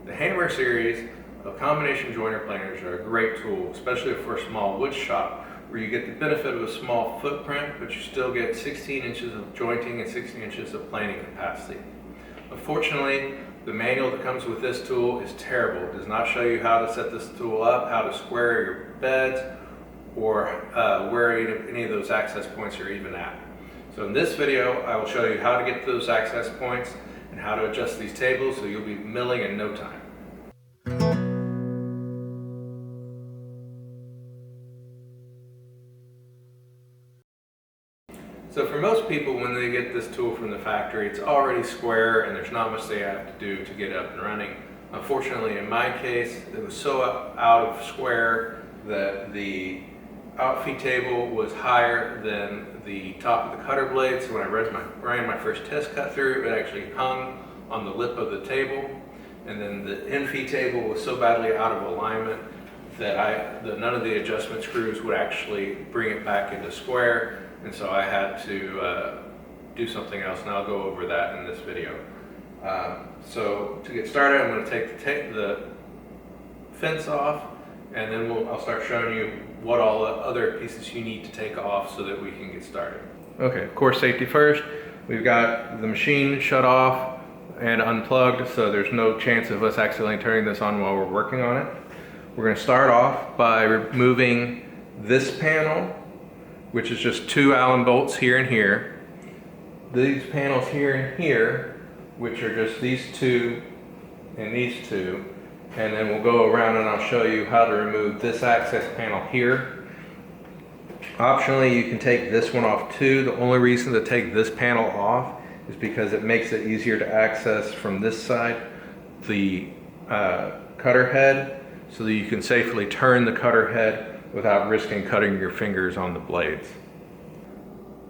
The Hammer series of combination joiner planers are a great tool, especially for a small wood shop where you get the benefit of a small footprint, but you still get 16 inches of jointing and 16 inches of planing capacity. Unfortunately, the manual that comes with this tool is terrible. It does not show you how to set this tool up, how to square your beds, or where any of those access points are even at. So in this video, I will show you how to get to those access points and how to adjust these tables so you'll be milling in no time. So for most people, when they get this tool from the factory, it's already square and there's not much they have to do to get it up and running. Unfortunately, in my case, it was so out of square that the outfeed table was higher than the top of the cutter blade. So when I ran my first test cut through, it actually hung on the lip of the table. And then the infeed table was so badly out of alignment that none of the adjustment screws would actually bring it back into square. And so I had to do something else, and I'll go over that in this video. So to get started, I'm going to take the fence off, and then I'll start showing you what all the other pieces you need to take off so that we can get started. Okay, of course, safety first. We've got the machine shut off and unplugged, so there's no chance of us accidentally turning this on while we're working on it. We're going to start off by removing this panel, which is just 2 Allen bolts here and here. These panels here and here, which are just these 2 and these 2. And then we'll go around and I'll show you how to remove this access panel here. Optionally, you can take this one off too. The only reason to take this panel off is because it makes it easier to access from this side the cutter head, so that you can safely turn the cutter head without risking cutting your fingers on the blades.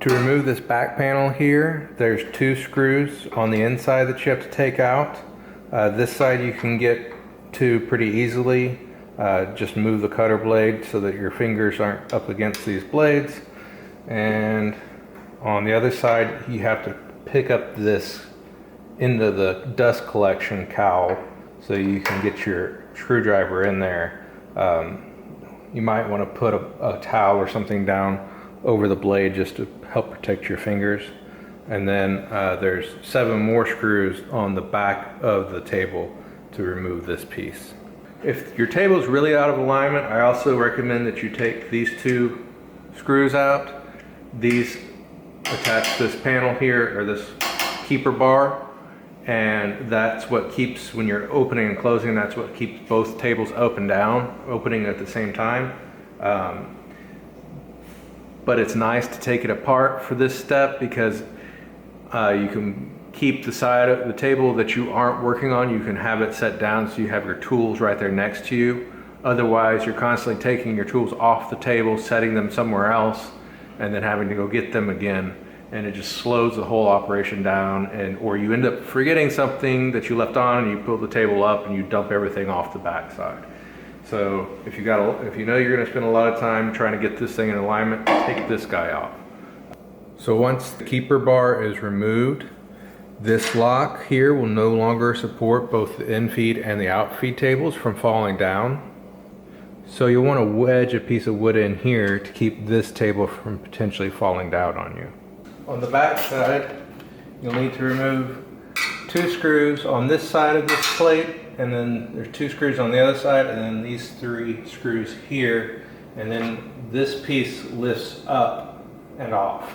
To remove this back panel here, there's 2 screws on the inside that you have to take out. This side you can get to pretty easily. Just move the cutter blade so that your fingers aren't up against these blades. And on the other side, you have to pick up this into the dust collection cowl so you can get your screwdriver in there. You might want to put a towel or something down over the blade just to help protect your fingers. And then there's 7 more screws on the back of the table to remove this piece. If your table is really out of alignment, I also recommend that you take these 2 screws out. These attach this panel here, or this keeper bar, and that's what keeps, when you're opening and closing, that's what keeps both tables up and down, opening at the same time. But it's nice to take it apart for this step because you can keep the side of the table that you aren't working on, you can have it set down so you have your tools right there next to you. Otherwise, you're constantly taking your tools off the table, setting them somewhere else, and then having to go get them again. And it just slows the whole operation down, or you end up forgetting something that you left on and you pull the table up and you dump everything off the back side. So if you know you're going to spend a lot of time trying to get this thing in alignment, take this guy off. So once the keeper bar is removed, this lock here will no longer support both the infeed and the outfeed tables from falling down. So you'll want to wedge a piece of wood in here to keep this table from potentially falling down on you. On the back side, you'll need to remove 2 screws on this side of this plate, and then there's 2 screws on the other side, and then these 3 screws here, and then this piece lifts up and off.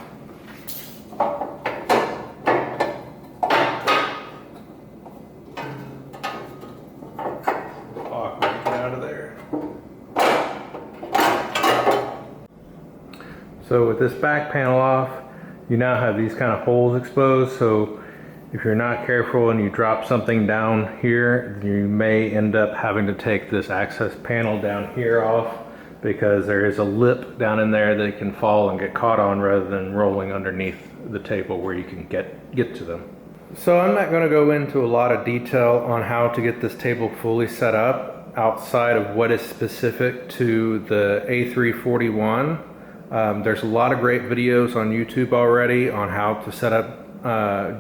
Awkward, get out of there. So with this back panel off, you now have these kind of holes exposed, so if you're not careful and you drop something down here, you may end up having to take this access panel down here off, because there is a lip down in there that it can fall and get caught on rather than rolling underneath the table where you can get to them. So I'm not going to go into a lot of detail on how to get this table fully set up outside of what is specific to the A3-41. There's a lot of great videos on YouTube already on how to set up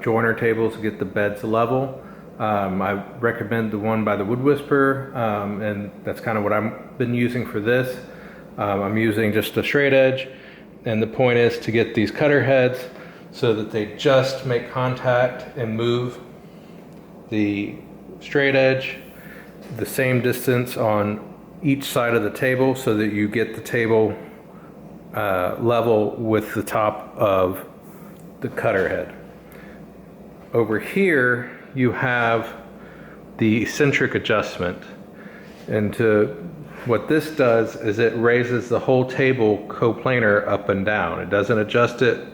joiner tables to get the beds level. I recommend the one by the Wood Whisperer, and that's kind of what I've been using for this. I'm using just a straight edge, and the point is to get these cutter heads so that they just make contact and move the straight edge the same distance on each side of the table, so that you get the table level with the top of the cutter head. Over here you have the eccentric adjustment, and what this does is it raises the whole table coplanar up and down. It doesn't adjust it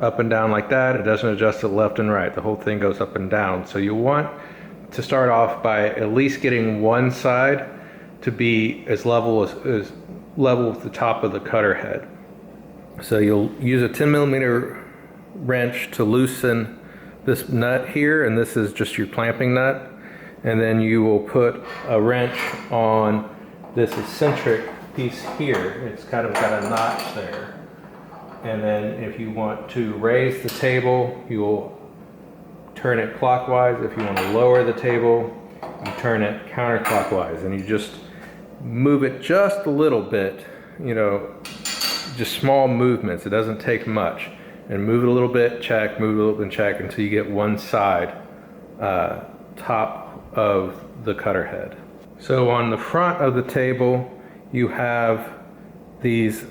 up and down like that. It doesn't adjust it left and right. The whole thing goes up and down. So you want to start off by at least getting one side to be as level as level with the top of the cutter head. So you'll use a 10mm wrench to loosen this nut here, and this is just your clamping nut, and then you will put a wrench on this eccentric piece here. It's kind of got a notch there, and then if you want to raise the table, you will turn it clockwise. If you want to lower the table, you turn it counterclockwise, and you just move it just a little bit, you know, just small movements. It doesn't take much. And move it a little bit, check, move it a little bit, check, until you get one side top of the cutter head. So on the front of the table, you have these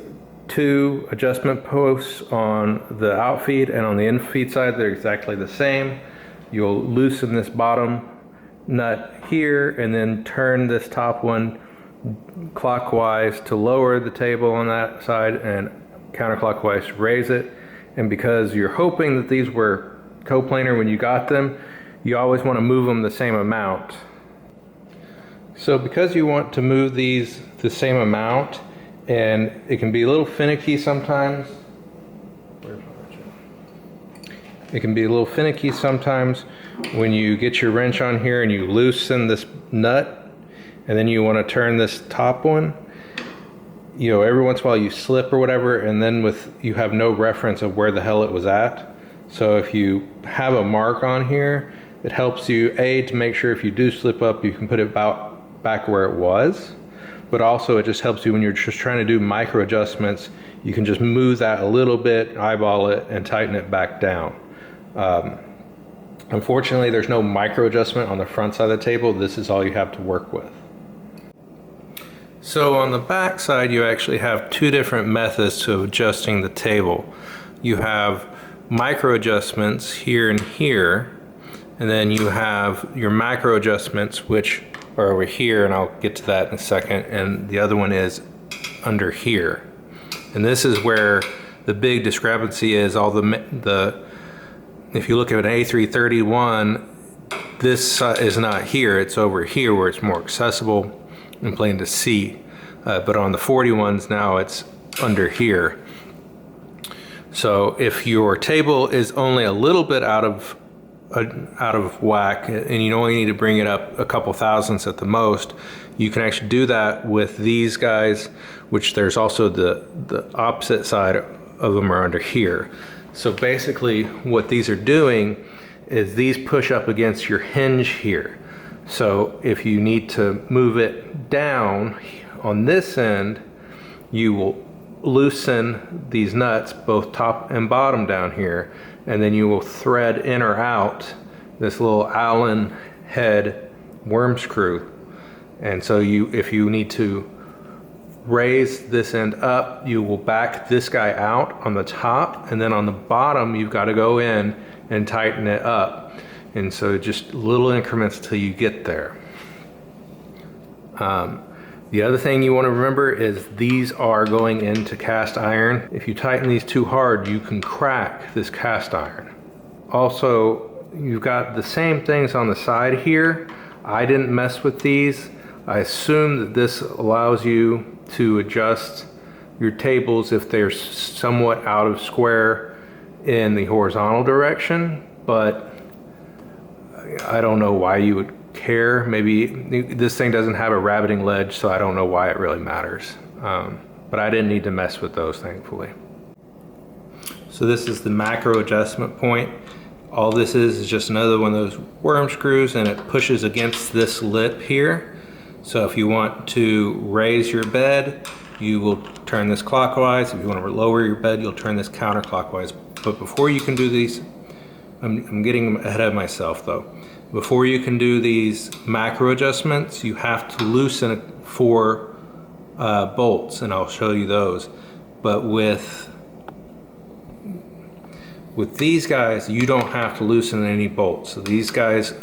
two adjustment posts on the outfeed, and on the infeed side, they're exactly the same. You'll loosen this bottom nut here, and then turn this top one clockwise to lower the table on that side, and counterclockwise to raise it. And because you're hoping that these were coplanar when you got them, you always want to move them the same amount. So because you want to move these the same amount, and it can be a little finicky sometimes. It can be a little finicky sometimes when you get your wrench on here and you loosen this nut, and then you want to turn this top one. You know, every once in a while you slip or whatever, and then you have no reference of where the hell it was at. So if you have a mark on here, it helps you, A, to make sure if you do slip up, you can put it back where it was. But also it just helps you when you're just trying to do micro adjustments. You can just move that a little bit, eyeball it, and tighten it back down. Unfortunately, there's no micro adjustment on the front side of the table. This is all you have to work with. So on the back side, you actually have two different methods to adjusting the table. You have micro adjustments here and here, and then you have your macro adjustments, which are over here, and I'll get to that in a second, and the other one is under here. And this is where the big discrepancy is. If you look at an A3-41, this is not here, it's over here where it's more accessible and plain to see, but on the 41s now it's under here. So if your table is only a little bit out of whack, and you only need to bring it up a couple thousandths at the most, you can actually do that with these guys, which there's also the opposite side of them are under here. So basically what these are doing is these push up against your hinge here. So if you need to move it down on this end, you will loosen these nuts, both top and bottom down here, and then you will thread in or out this little Allen head worm screw. And so if you need to raise this end up, you will back this guy out on the top, and then on the bottom you've got to go in and tighten it up. And so just little increments till you get there. The other thing you want to remember is these are going into cast iron. If you tighten these too hard, you can crack this cast iron. Also, you've got the same things on the side here. I didn't mess with these. I assume that this allows you to adjust your tables if they're somewhat out of square in the horizontal direction, but I don't know why you would care. Maybe this thing doesn't have a rabbiting ledge, so I don't know why it really matters. But I didn't need to mess with those, thankfully. So this is the macro adjustment point. All this is just another one of those worm screws, and it pushes against this lip here. So if you want to raise your bed, you will turn this clockwise. If you want to lower your bed, you'll turn this counterclockwise. But before you can do these, I'm getting ahead of myself though. Before you can do these macro adjustments, you have to loosen 4 bolts, and I'll show you those. But with these guys, you don't have to loosen any bolts. So these guys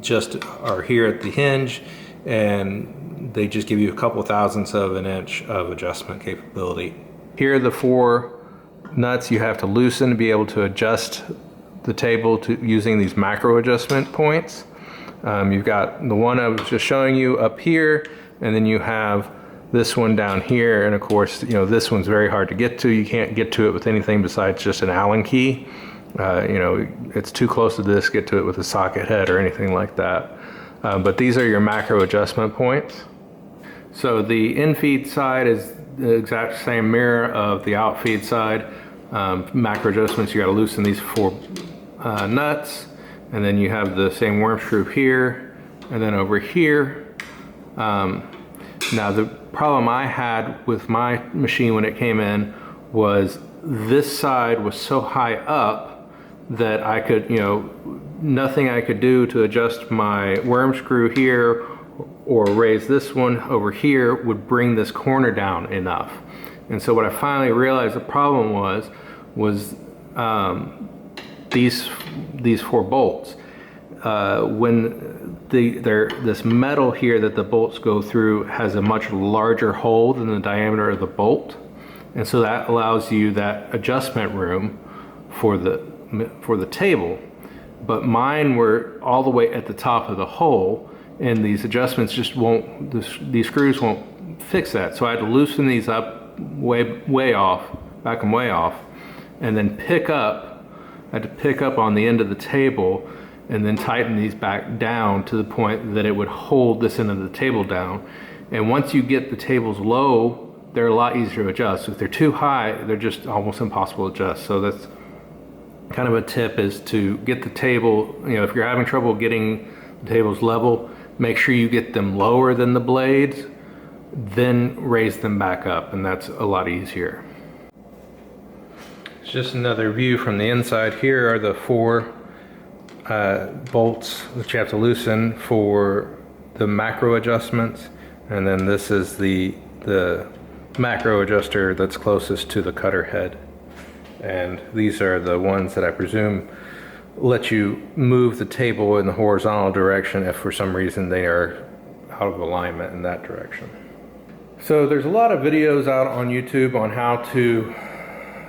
just are here at the hinge, and they just give you a couple thousandths of an inch of adjustment capability. Here are the 4 nuts you have to loosen to be able to adjust the table to using these macro adjustment points. You've got the one I was just showing you up here, and then you have this one down here, and of course, you know, this one's very hard to get to. You can't get to it with anything besides just an Allen key. You know, it's too close to this, get to it with a socket head or anything like that. But these are your macro adjustment points. So the infeed side is the exact same mirror of the outfeed side. Macro adjustments, you got to loosen these 4 nuts, and then you have the same worm screw here, and then over here. Now the problem I had with my machine when it came in was this side was so high up that I could, you know, nothing I could do to adjust my worm screw here or raise this one over here would bring this corner down enough. And so what I finally realized the problem was these 4 bolts. When this metal here that the bolts go through has a much larger hole than the diameter of the bolt, and so that allows you that adjustment room for the table. But mine were all the way at the top of the hole, and these adjustments just won't, these screws won't fix that. So I had to loosen these up way off, back them way off, and then I had to pick up on the end of the table and then tighten these back down to the point that it would hold this end of the table down. And once you get the tables low, they're a lot easier to adjust. If they're too high, they're just almost impossible to adjust. So that's kind of a tip, is to get the table, you know, if you're having trouble getting the tables level, make sure you get them lower than the blades, then raise them back up, and that's a lot easier. It's just another view from the inside. Here are the 4 bolts that you have to loosen for the macro adjustments, and then this is the macro adjuster that's closest to the cutter head. And these are the ones that I presume let you move the table in the horizontal direction if for some reason they are out of alignment in that direction. So there's a lot of videos out on YouTube on how to,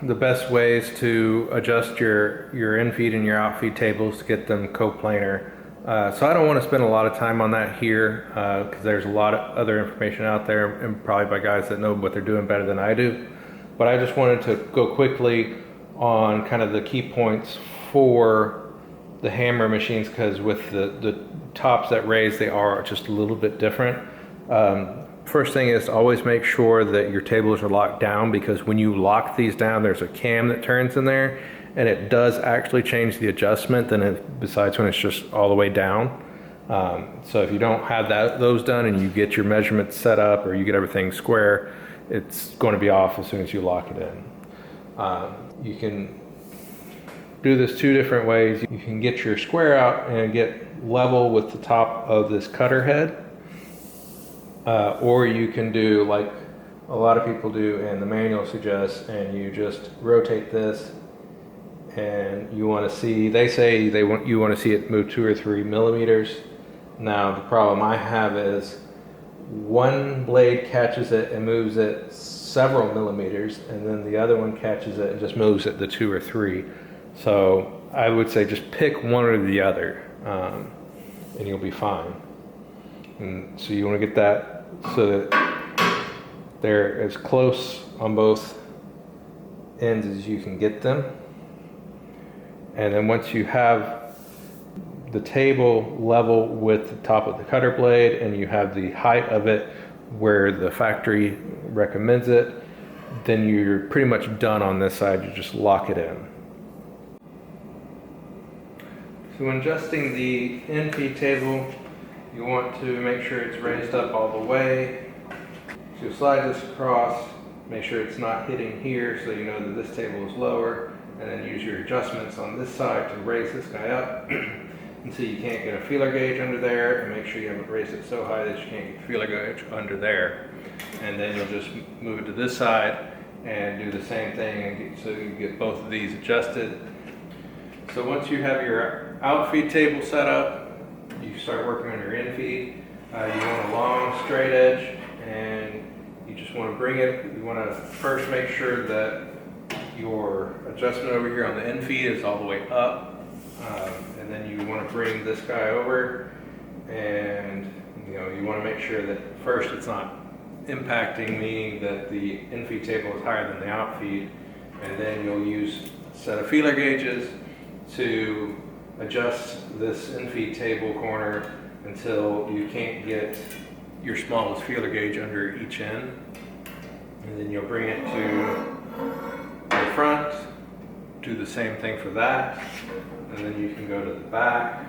the best ways to adjust your infeed and your outfeed tables to get them coplanar. So I don't want to spend a lot of time on that here, because there's a lot of other information out there, and probably by guys that know what they're doing better than I do. But I just wanted to go quickly on kind of the key points for the hammer machines, because with the tops that raise, they are just a little bit different. First thing is to always make sure that your tables are locked down, because when you lock these down, there's a cam that turns in there, and it does actually change the adjustment besides when it's just all the way down. So if you don't have those done and you get your measurements set up, or you get everything square, it's going to be off as soon as you lock it in. You can do this 2 different ways. You can get your square out and get level with the top of this cutter head, or you can do like a lot of people do and the manual suggests, and you just rotate this, and you want to see, they say you want to see it move 2 or 3 millimeters. Now the problem I have is one blade catches it and moves it several millimeters, and then the other one catches it and just moves it to 2 or 3. So I would say just pick one or the other, and you'll be fine. And so you want to get that so that they're as close on both ends as you can get them. And then once you have the table level with the top of the cutter blade, and you have the height of it where the factory recommends it, then you're pretty much done on this side. You just lock it in. So when adjusting the infeed table, you want to make sure it's raised up all the way. So you slide this across, make sure it's not hitting here so you know that this table is lower, and then use your adjustments on this side to raise this guy up until you can't get a feeler gauge under there, and make sure you haven't raised it so high that you can't get a feeler gauge under there. And then you'll just move it to this side and do the same thing so you get both of these adjusted. So once you have your outfeed table set up, you start working on your infeed. You want a long straight edge, and you just want to bring it. You want to first make sure that your adjustment over here on the infeed is all the way up, and then you want to bring this guy over, and you want to make sure that first it's not impacting, meaning that the infeed table is higher than the outfeed, and then you'll use a set of feeler gauges to adjust this infeed table corner until you can't get your smallest feeler gauge under each end. And then you'll bring it to the front, do the same thing for that, and then you can go to the back.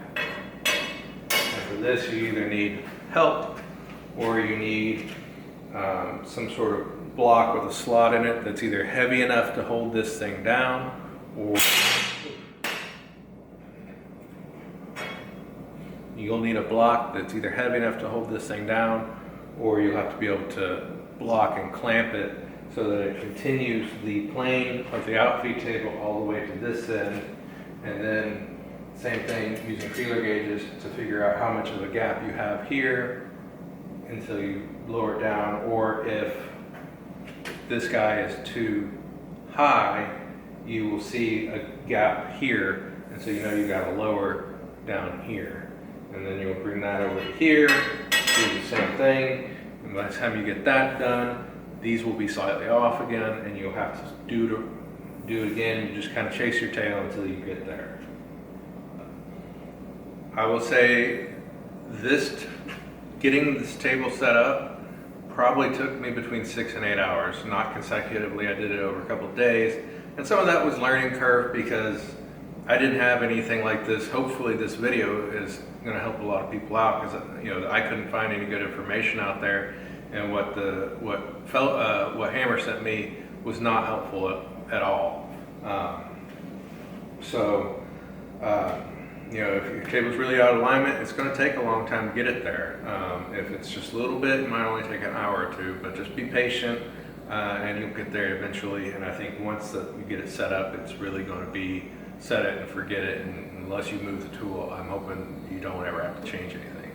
And for this, you either need help or you need some sort of block with a slot in it that's either heavy enough to hold this thing down, or you'll need a block that's either heavy enough to hold this thing down, or you'll have to be able to block and clamp it so that it continues the plane of the outfeed table all the way to this end. And then same thing, using feeler gauges to figure out how much of a gap you have here until you lower it down, or if this guy is too high, you will see a gap here, and so you know you got to lower down here. And then you'll bring that over to here, do the same thing, and by the time you get that done, these will be slightly off again, and you'll have to do it again. You just kind of chase your tail until you get there. I will say getting this table set up probably took me between 6 and 8 hours, not consecutively. I did it over a couple of days, and some of that was learning curve because I didn't have anything like this. Hopefully this video is going to help a lot of people out, because I couldn't find any good information out there, and what Hammer sent me was not helpful at all. If your table's really out of alignment, it's going to take a long time to get it there. If it's just a little bit, it might only take an hour or two, but just be patient, and you'll get there eventually. And I think once you get it set up, it's really going to be set it and forget it, and unless you move the tool, I'm hoping you don't ever have to change anything.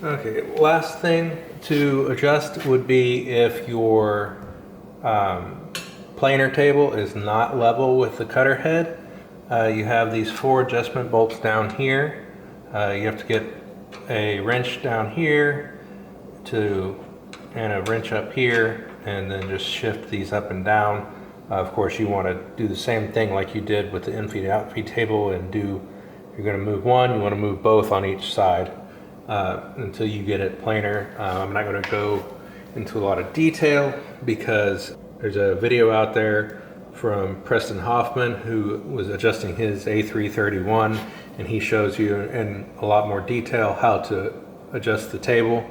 Okay, last thing to adjust would be if your planer table is not level with the cutter head. You have these 4 adjustment bolts down here. You have to get a wrench down here and a wrench up here, and then just shift these up and down. Of course, you want to do the same thing like you did with the infeed and outfeed table, and you're going to move one, you want to move both on each side until you get it planar. I'm not going to go into a lot of detail because there's a video out there from Preston Hoffman, who was adjusting his A3-41, and he shows you in a lot more detail how to adjust the table,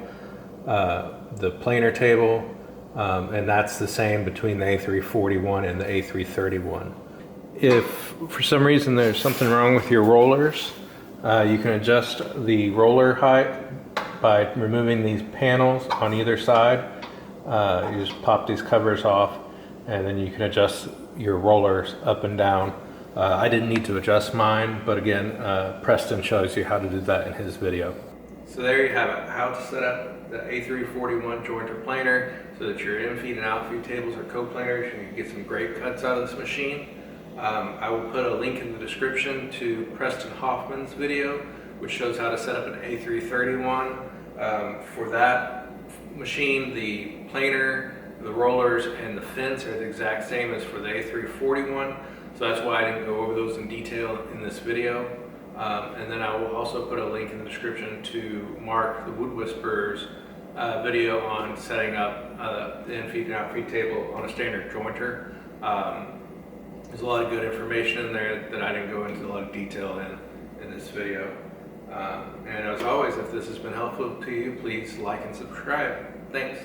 the planar table, and that's the same between the A3-41 and the A3-31. If for some reason there's something wrong with your rollers, you can adjust the roller height by removing these panels on either side. You just pop these covers off, and then you can adjust your rollers up and down. I didn't need to adjust mine, but again, Preston shows you how to do that in his video. So there you have it, how to set up the A3-41 jointer planer so that your infeed and outfeed tables are coplanars and you can get some great cuts out of this machine. I will put a link in the description to Preston Hoffman's video, which shows how to set up an A3-31. For that machine, the planer, the rollers, and the fins are the exact same as for the A3-41, so that's why I didn't go over those in detail in this video. And then I will also put a link in the description to Marc, the Wood Whisperer's video on setting up the infeed and outfeed table on a standard jointer. There's a lot of good information in there that I didn't go into a lot of detail in. in this video. And as always, if this has been helpful to you, please like and subscribe. Thanks.